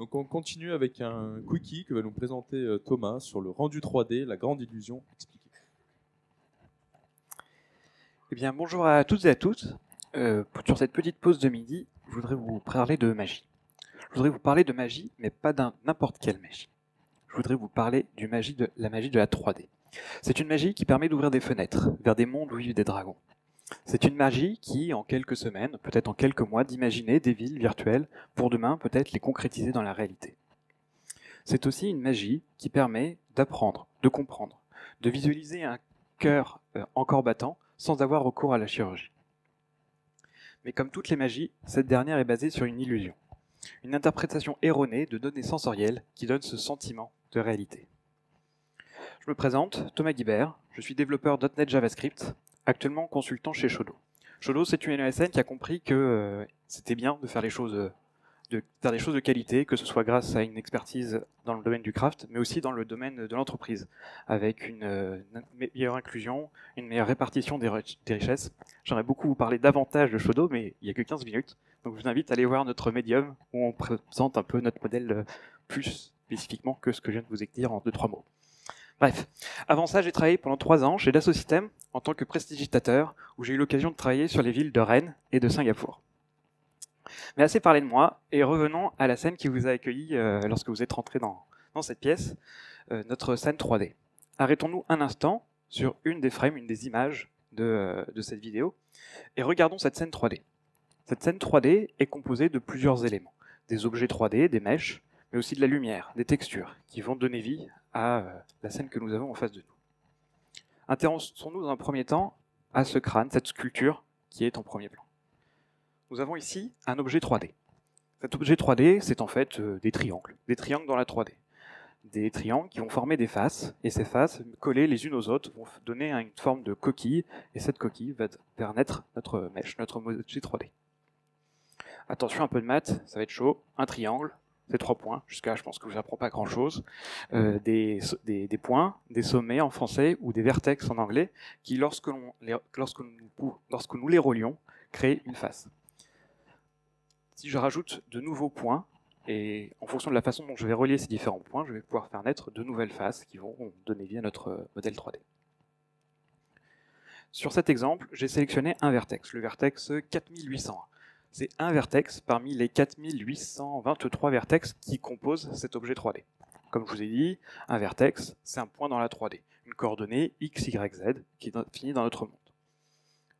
Donc on continue avec un quickie que va nous présenter Thomas sur le rendu 3D, la grande illusion expliquée. Eh bien, bonjour à toutes et à tous. Sur cette petite pause de midi, je voudrais vous parler de magie. Je voudrais vous parler de magie, mais pas d'un n'importe quelle magie. Je voudrais vous parler la magie de la 3D. C'est une magie qui permet d'ouvrir des fenêtres vers des mondes où vivent des dragons. C'est une magie qui, en quelques semaines, peut-être en quelques mois, d'imaginer des villes virtuelles pour demain peut-être les concrétiser dans la réalité. C'est aussi une magie qui permet d'apprendre, de comprendre, de visualiser un cœur encore battant sans avoir recours à la chirurgie. Mais comme toutes les magies, cette dernière est basée sur une illusion, une interprétation erronée de données sensorielles qui donne ce sentiment de réalité. Je me présente, Thomas Guibert, je suis développeur .NET JavaScript, actuellement consultant chez Shodo. Shodo, c'est une ESN qui a compris que c'était bien de faire des choses de qualité, que ce soit grâce à une expertise dans le domaine du craft, mais aussi dans le domaine de l'entreprise, avec une meilleure inclusion, une meilleure répartition des richesses. J'aimerais beaucoup vous parler davantage de Shodo, mais il n'y a que 15 minutes, donc je vous invite à aller voir notre médium, où on présente un peu notre modèle plus spécifiquement que ce que je viens de vous dire en 2-3 mots. Bref, avant ça, j'ai travaillé pendant 3 ans chez Dassault Systèmes en tant que prestidigitateur, où j'ai eu l'occasion de travailler sur les villes de Rennes et de Singapour. Mais assez parlé de moi, et revenons à la scène qui vous a accueilli lorsque vous êtes rentré dans cette pièce, notre scène 3D. Arrêtons-nous un instant sur une des frames, une des images de cette vidéo, et regardons cette scène 3D. Cette scène 3D est composée de plusieurs éléments, des objets 3D, des mèches, mais aussi de la lumière, des textures, qui vont donner vie à la scène que nous avons en face de nous. Intéressons-nous dans un premier temps à ce crâne, cette sculpture qui est en premier plan. Nous avons ici un objet 3D. Cet objet 3D, c'est en fait des triangles dans la 3D. Des triangles qui vont former des faces, et ces faces, collées les unes aux autres, vont donner une forme de coquille, et cette coquille va faire naître notre mèche, notre objet 3D. Attention, un peu de maths, ça va être chaud. Un triangle, c'est 3 points. Jusqu'à là, je pense que je vous apprends pas grand-chose. Des points, des sommets en français, ou des vertex en anglais, qui, lorsque nous les relions, créent une face. Si je rajoute de nouveaux points, et en fonction de la façon dont je vais relier ces différents points, je vais pouvoir faire naître de nouvelles faces qui vont donner vie à notre modèle 3D. Sur cet exemple, j'ai sélectionné un vertex, le vertex 4801. C'est un vertex parmi les 4823 vertex qui composent cet objet 3D. Comme je vous ai dit, un vertex, c'est un point dans la 3D, une coordonnée x, y, z qui est définie dans notre monde.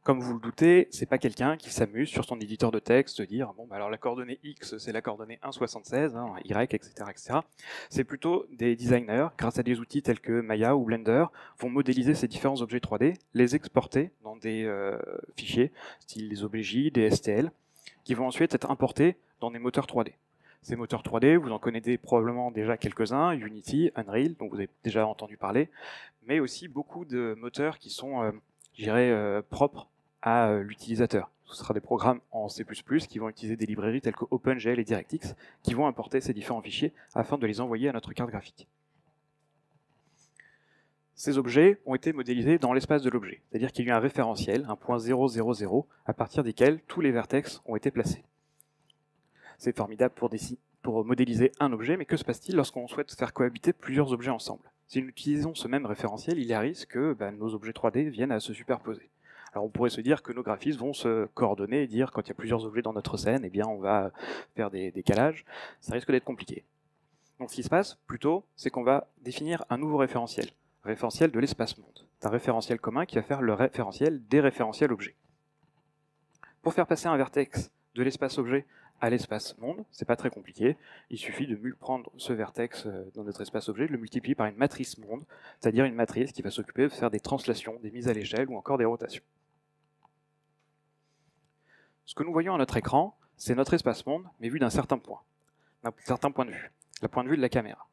Comme vous le doutez, c'est pas quelqu'un qui s'amuse sur son éditeur de texte de dire bon, bah alors la coordonnée X c'est la coordonnée 1,76, Y, etc. C'est plutôt des designers, grâce à des outils tels que Maya ou Blender, vont modéliser ces différents objets 3D, les exporter dans des fichiers, style des OBJ, des STL, qui vont ensuite être importés dans des moteurs 3D. Ces moteurs 3D, vous en connaissez probablement déjà quelques-uns, Unity, Unreal, dont vous avez déjà entendu parler, mais aussi beaucoup de moteurs qui sont, propres à l'utilisateur. Ce sera des programmes en C++ qui vont utiliser des librairies telles que OpenGL et DirectX qui vont importer ces différents fichiers afin de les envoyer à notre carte graphique. Ces objets ont été modélisés dans l'espace de l'objet, c'est-à-dire qu'il y a eu un référentiel, un point 000, à partir desquels tous les vertex ont été placés. C'est formidable pour modéliser un objet, mais que se passe-t-il lorsqu'on souhaite faire cohabiter plusieurs objets ensemble? Si nous utilisons ce même référentiel, il y a risque que nos objets 3D viennent à se superposer. Alors on pourrait se dire que nos graphistes vont se coordonner et dire quand il y a plusieurs objets dans notre scène, eh bien on va faire des décalages. Ça risque d'être compliqué. Donc ce qui se passe plutôt, c'est qu'on va définir un nouveau référentiel de l'espace-monde. C'est un référentiel commun qui va faire le référentiel des référentiels objets. Pour faire passer un vertex de l'espace-objet à l'espace-monde, c'est pas très compliqué. Il suffit de prendre ce vertex dans notre espace-objet, de le multiplier par une matrice monde, c'est-à-dire une matrice qui va s'occuper de faire des translations, des mises à l'échelle ou encore des rotations. Ce que nous voyons à notre écran, c'est notre espace-monde, mais vu d'un certain point de vue, le point de vue de la caméra.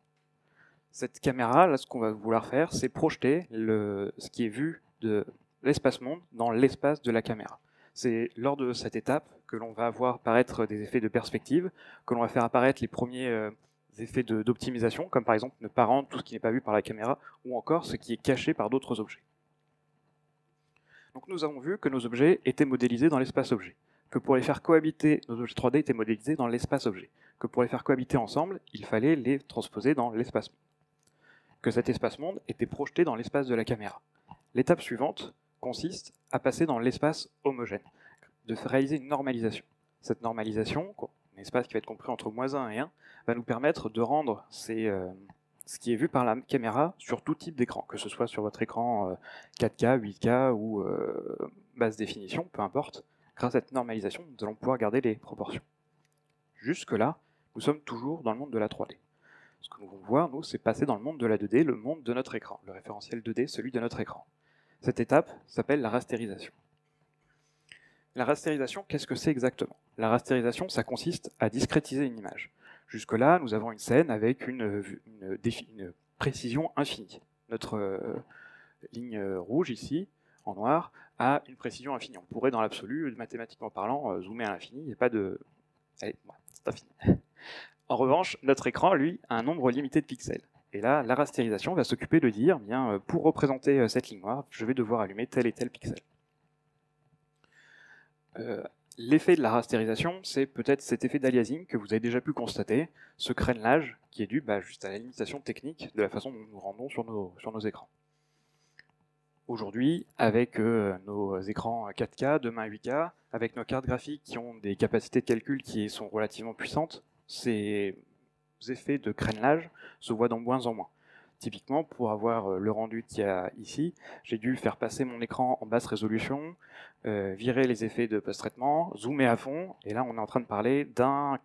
Cette caméra, là, ce qu'on va vouloir faire, c'est projeter ce qui est vu de l'espace-monde dans l'espace de la caméra. C'est lors de cette étape que l'on va voir apparaître des effets de perspective, que l'on va faire apparaître les premiers effets d'optimisation, comme par exemple ne pas rendre tout ce qui n'est pas vu par la caméra, ou encore ce qui est caché par d'autres objets. Donc nous avons vu que nos objets étaient modélisés dans l'espace-objet. que pour les faire cohabiter, nos objets 3D étaient modélisés dans l'espace objet, que pour les faire cohabiter ensemble, il fallait les transposer dans l'espace monde, que cet espace monde était projeté dans l'espace de la caméra. L'étape suivante consiste à passer dans l'espace homogène, de réaliser une normalisation. Cette normalisation, un espace qui va être compris entre -1 et 1, va nous permettre de rendre ce qui est vu par la caméra sur tout type d'écran, que ce soit sur votre écran 4K, 8K ou basse définition, peu importe. Grâce à cette normalisation, nous allons pouvoir garder les proportions. Jusque-là, nous sommes toujours dans le monde de la 3D. Ce que nous voulons voir, nous, c'est passer dans le monde de la 2D, le monde de notre écran, le référentiel 2D, celui de notre écran. Cette étape s'appelle la rasterisation. La rasterisation, qu'est-ce que c'est exactement? La rasterisation, ça consiste à discrétiser une image. Jusque-là, nous avons une scène avec une précision infinie. Notre ligne rouge ici, en noir, a une précision infinie. On pourrait, dans l'absolu, mathématiquement parlant, zoomer à l'infini, il n'y a pas de... Allez, c'est infini. En revanche, notre écran, lui, a un nombre limité de pixels. Et là, la rasterisation va s'occuper de dire, bien, pour représenter cette ligne noire, je vais devoir allumer tel et tel pixel. L'effet de la rasterisation, c'est peut-être cet effet d'aliasing que vous avez déjà pu constater, ce crénelage qui est dû juste à la limitation technique de la façon dont nous nous rendons sur nos écrans. Aujourd'hui, avec nos écrans 4K, demain 8K, avec nos cartes graphiques qui ont des capacités de calcul qui sont relativement puissantes, ces effets de crénelage se voient de moins en moins. Typiquement, pour avoir le rendu qu'il y a ici, j'ai dû faire passer mon écran en basse résolution, virer les effets de post-traitement, zoomer à fond, et là on est en train de parler d'un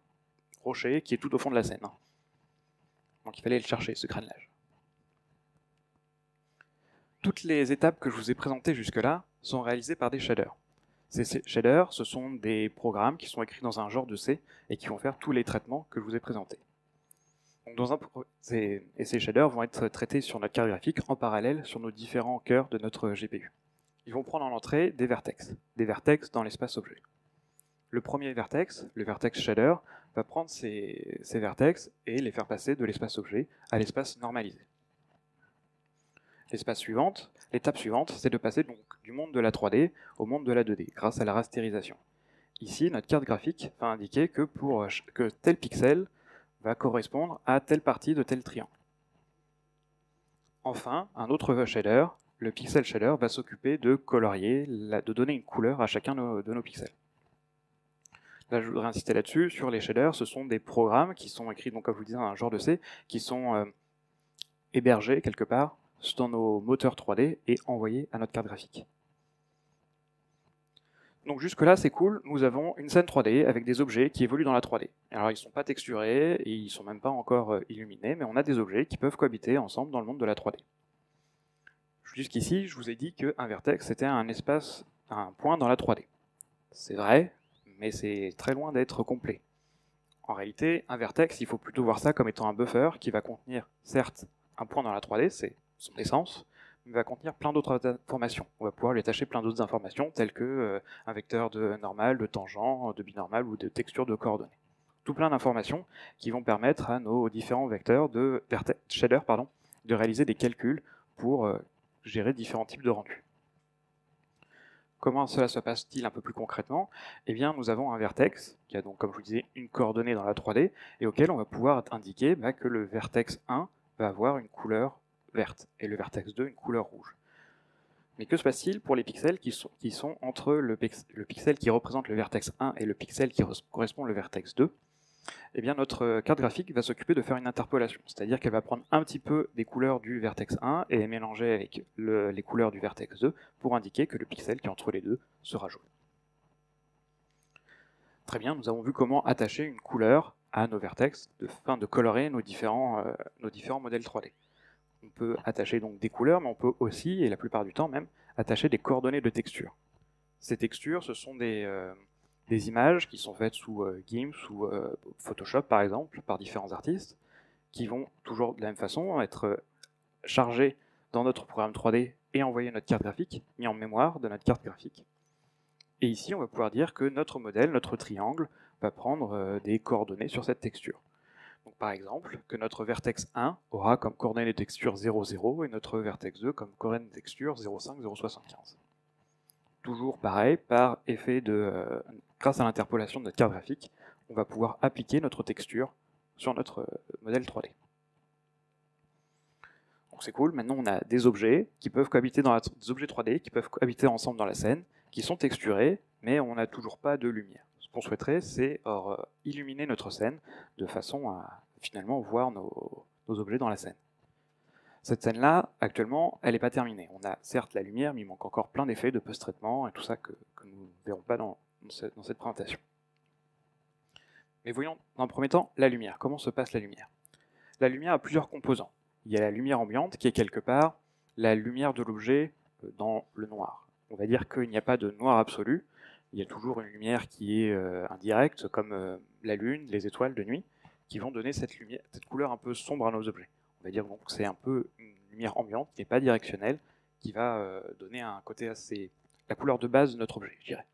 rocher qui est tout au fond de la scène. Donc il fallait le chercher, ce crénelage. Toutes les étapes que je vous ai présentées jusque-là sont réalisées par des shaders. Ces shaders, ce sont des programmes qui sont écrits dans un genre de C et qui vont faire tous les traitements que je vous ai présentés. Et ces shaders vont être traités sur notre carte graphique en parallèle sur nos différents cœurs de notre GPU. Ils vont prendre en entrée des vertex dans l'espace objet. Le premier vertex, le vertex shader, va prendre ces vertex et les faire passer de l'espace objet à l'espace normalisé. L'étape suivante, c'est de passer donc du monde de la 3D au monde de la 2D grâce à la rasterisation. Ici, notre carte graphique va indiquer que tel pixel va correspondre à telle partie de tel triangle. Enfin, un autre shader, le pixel shader, va s'occuper de colorier, de donner une couleur à chacun de nos pixels. Là, je voudrais insister là-dessus, sur les shaders, ce sont des programmes qui sont écrits, donc, comme je vous disais, dans un genre de C, qui sont hébergés quelque part dans nos moteurs 3D et envoyés à notre carte graphique. Donc jusque-là, c'est cool, nous avons une scène 3D avec des objets qui évoluent dans la 3D. Alors ils ne sont pas texturés, et ils ne sont même pas encore illuminés, mais on a des objets qui peuvent cohabiter ensemble dans le monde de la 3D. Jusqu'ici, je vous ai dit qu'un vertex, c'était un point dans la 3D. C'est vrai, mais c'est très loin d'être complet. En réalité, un vertex, il faut plutôt voir ça comme étant un buffer qui va contenir, certes, un point dans la 3D, c'est son essence, mais va contenir plein d'autres informations. On va pouvoir lui attacher plein d'autres informations, telles que un vecteur de normal, de tangent, de binormal ou de texture de coordonnées. Tout plein d'informations qui vont permettre à nos différents vecteurs de shader de réaliser des calculs pour gérer différents types de rendus. Comment cela se passe-t-il un peu plus concrètement? Eh bien, nous avons un vertex qui a donc, comme je vous disais, une coordonnée dans la 3D et auquel on va pouvoir indiquer que le vertex 1 va avoir une couleur verte et le vertex 2 une couleur rouge. Mais que se passe-t-il pour les pixels qui sont entre le pixel qui représente le vertex 1 et le pixel qui correspond au vertex 2? Eh bien, notre carte graphique va s'occuper de faire une interpolation, c'est-à-dire qu'elle va prendre un petit peu des couleurs du vertex 1 et les mélanger avec les couleurs du vertex 2 pour indiquer que le pixel qui est entre les deux sera jaune. Très bien, nous avons vu comment attacher une couleur à nos vertex, afin de colorer nos différents modèles 3D. On peut attacher donc des couleurs, mais on peut aussi, et la plupart du temps même, attacher des coordonnées de texture. Ces textures, ce sont des images qui sont faites sous GIMP, sous Photoshop par exemple, par différents artistes, qui vont toujours de la même façon être chargées dans notre programme 3D et envoyer notre carte graphique, mis en mémoire de notre carte graphique. Et ici, on va pouvoir dire que notre modèle, notre triangle, va prendre des coordonnées sur cette texture. Donc, par exemple, que notre vertex 1 aura comme coordonnée de texture 0,0 et notre vertex 2 comme coordonnée de texture 0,5, 0,75. toujours pareil, par effet grâce à l'interpolation de notre carte graphique, on va pouvoir appliquer notre texture sur notre modèle 3D. Donc c'est cool, maintenant on a des objets qui peuvent cohabiter des objets 3D qui peuvent cohabiter ensemble dans la scène, qui sont texturés, mais on n'a toujours pas de lumière. Ce qu'on souhaiterait, c'est illuminer notre scène de façon à finalement voir nos objets dans la scène. Cette scène-là, actuellement, elle n'est pas terminée. On a certes la lumière, mais il manque encore plein d'effets de post-traitement et tout ça que nous ne verrons pas dans cette présentation. Mais voyons, dans le premier temps, la lumière. Comment se passe la lumière? La lumière a plusieurs composants. Il y a la lumière ambiante, qui est quelque part la lumière de l'objet dans le noir. On va dire qu'il n'y a pas de noir absolu. Il y a toujours une lumière qui est indirecte, comme la lune, les étoiles de nuit, qui vont donner cette couleur un peu sombre à nos objets. On va dire donc que c'est un peu une lumière ambiante qui n'est pas directionnelle, qui va donner un côté assez... la couleur de base de notre objet, je dirais.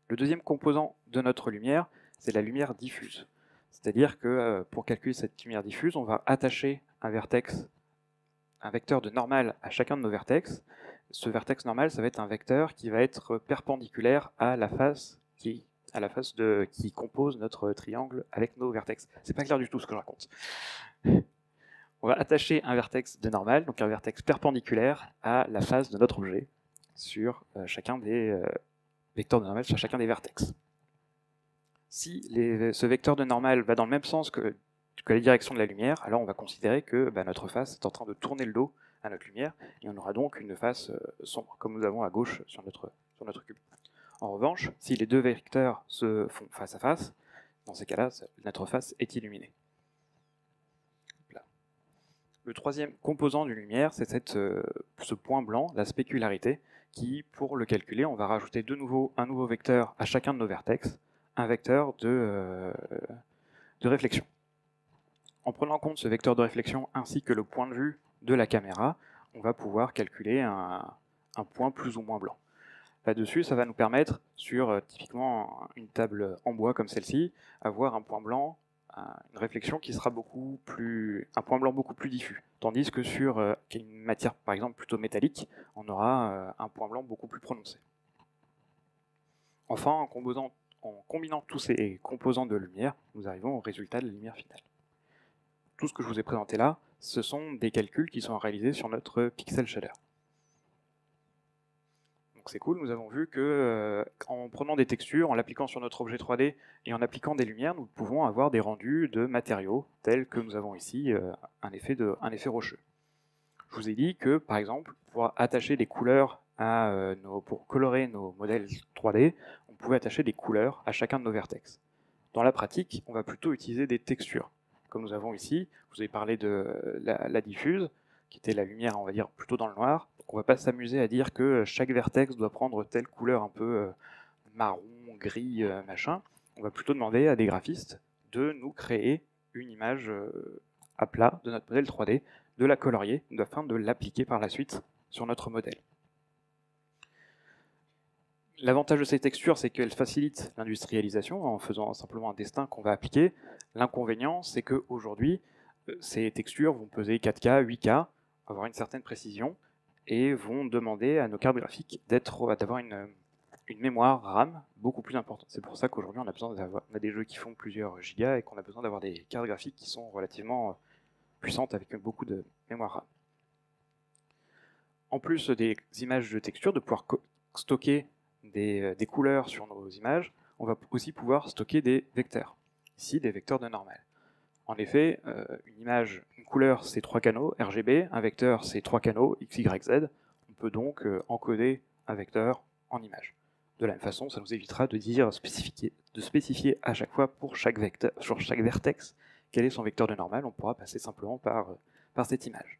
Le deuxième composant de notre lumière, c'est la lumière diffuse. C'est-à-dire que pour calculer cette lumière diffuse, on va attacher un vecteur de normal à chacun de nos vertex. Ce vertex normal, ça va être un vecteur qui va être perpendiculaire à la face qui compose notre triangle avec nos vertex. C'est pas clair du tout ce que je raconte. On va attacher un vertex de normal, donc un vertex perpendiculaire à la face de notre objet sur chacun des vecteurs de normal sur chacun des vertex. Si ce vecteur de normal va dans le même sens que la direction de la lumière, alors on va considérer que notre face est en train de tourner le dos à notre lumière, et on aura donc une face sombre, comme nous avons à gauche sur notre cube. En revanche, si les deux vecteurs se font face à face, dans ces cas-là, notre face est illuminée. Là. Le troisième composant d'une lumière, c'est ce point blanc, la spécularité, qui, pour le calculer, on va rajouter de nouveau un nouveau vecteur à chacun de nos vertex, un vecteur de réflexion. En prenant en compte ce vecteur de réflexion ainsi que le point de vue de la caméra, on va pouvoir calculer un point plus ou moins blanc. Là-dessus, ça va nous permettre, sur typiquement une table en bois comme celle-ci, avoir un point blanc, une réflexion qui sera un point blanc beaucoup plus diffus. Tandis que sur une matière, par exemple, plutôt métallique, on aura un point blanc beaucoup plus prononcé. Enfin, en combinant tous ces composants de lumière, nous arrivons au résultat de la lumière finale. Tout ce que je vous ai présenté là, ce sont des calculs qui sont réalisés sur notre pixel shader. Donc c'est cool, nous avons vu que en prenant des textures, en l'appliquant sur notre objet 3D et en appliquant des lumières, nous pouvons avoir des rendus de matériaux tels que nous avons ici un effet rocheux. Je vous ai dit que, par exemple, pour attacher des couleurs pour colorer nos modèles 3D, on pouvait attacher des couleurs à chacun de nos vertex. Dans la pratique, on va plutôt utiliser des textures. Comme nous avons ici, je vous ai parlé de la diffuse, qui était la lumière, on va dire, plutôt dans le noir. Donc on ne va pas s'amuser à dire que chaque vertex doit prendre telle couleur un peu marron, gris, machin. On va plutôt demander à des graphistes de nous créer une image à plat de notre modèle 3D, de la colorier, afin de l'appliquer par la suite sur notre modèle. L'avantage de ces textures, c'est qu'elles facilitent l'industrialisation en faisant simplement un dessin qu'on va appliquer. L'inconvénient, c'est qu'aujourd'hui, ces textures vont peser 4K, 8K, avoir une certaine précision, et vont demander à nos cartes graphiques d'avoir une mémoire RAM beaucoup plus importante. C'est pour ça qu'aujourd'hui, on a des jeux qui font plusieurs gigas et qu'on a besoin d'avoir des cartes graphiques qui sont relativement puissantes avec beaucoup de mémoire RAM. En plus des images de texture, de pouvoir stocker des couleurs sur nos images, on va aussi pouvoir stocker des vecteurs. Ici, des vecteurs de normal. En effet, une couleur, c'est 3 canaux RGB, un vecteur, c'est 3 canaux X, Y, Z. On peut donc encoder un vecteur en image. De la même façon, ça nous évitera de spécifier à chaque fois pour chaque vecteur, sur chaque vertex, quel est son vecteur de normal. On pourra passer simplement par cette image.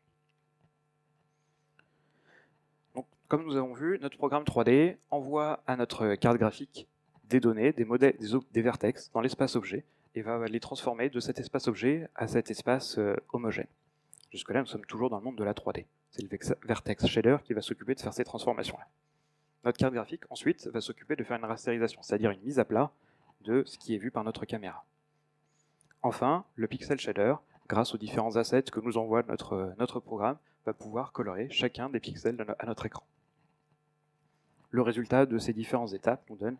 Donc, comme nous avons vu, notre programme 3D envoie à notre carte graphique des données, des modèles, des vertex dans l'espace objet, et va les transformer de cet espace objet à cet espace homogène. Jusque-là, nous sommes toujours dans le monde de la 3D. C'est le vertex shader qui va s'occuper de faire ces transformations-là. Notre carte graphique, ensuite, va s'occuper de faire une rasterisation, c'est-à-dire une mise à plat de ce qui est vu par notre caméra. Enfin, le pixel shader, grâce aux différents assets que nous envoie notre programme, va pouvoir colorer chacun des pixels à notre écran. le résultat de ces différentes étapes nous donne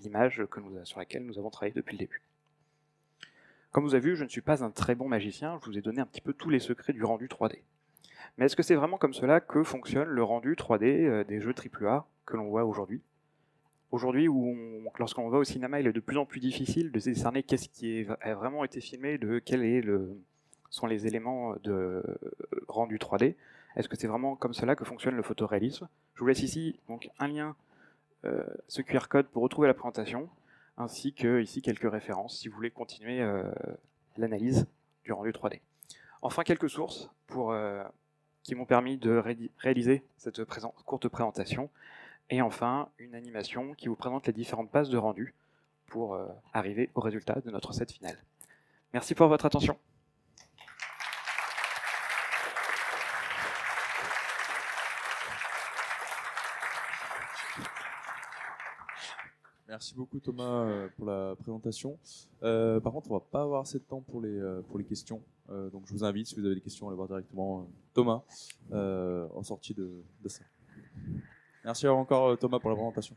l'image sur laquelle nous avons travaillé depuis le début. Comme vous avez vu, je ne suis pas un très bon magicien, je vous ai donné un petit peu tous les secrets du rendu 3D. Mais est-ce que c'est vraiment comme cela que fonctionne le rendu 3D des jeux AAA que l'on voit aujourd'hui ? Aujourd'hui, lorsqu'on va au cinéma, il est de plus en plus difficile de décerner qu'est-ce qui a vraiment été filmé, de sont les éléments de rendu 3D. Est-ce que c'est vraiment comme cela que fonctionne le photoréalisme ? Je vous laisse ici donc un lien, ce QR code pour retrouver la présentation, ainsi que ici quelques références si vous voulez continuer l'analyse du rendu 3D. Enfin, quelques sources qui m'ont permis de réaliser cette courte présentation. Et enfin, une animation qui vous présente les différentes passes de rendu pour arriver au résultat de notre set final. Merci pour votre attention. Merci beaucoup Thomas pour la présentation. Par contre, on va pas avoir assez de temps pour les questions. Donc je vous invite, si vous avez des questions, à aller voir directement Thomas en sortie de ça. Merci encore Thomas pour la présentation.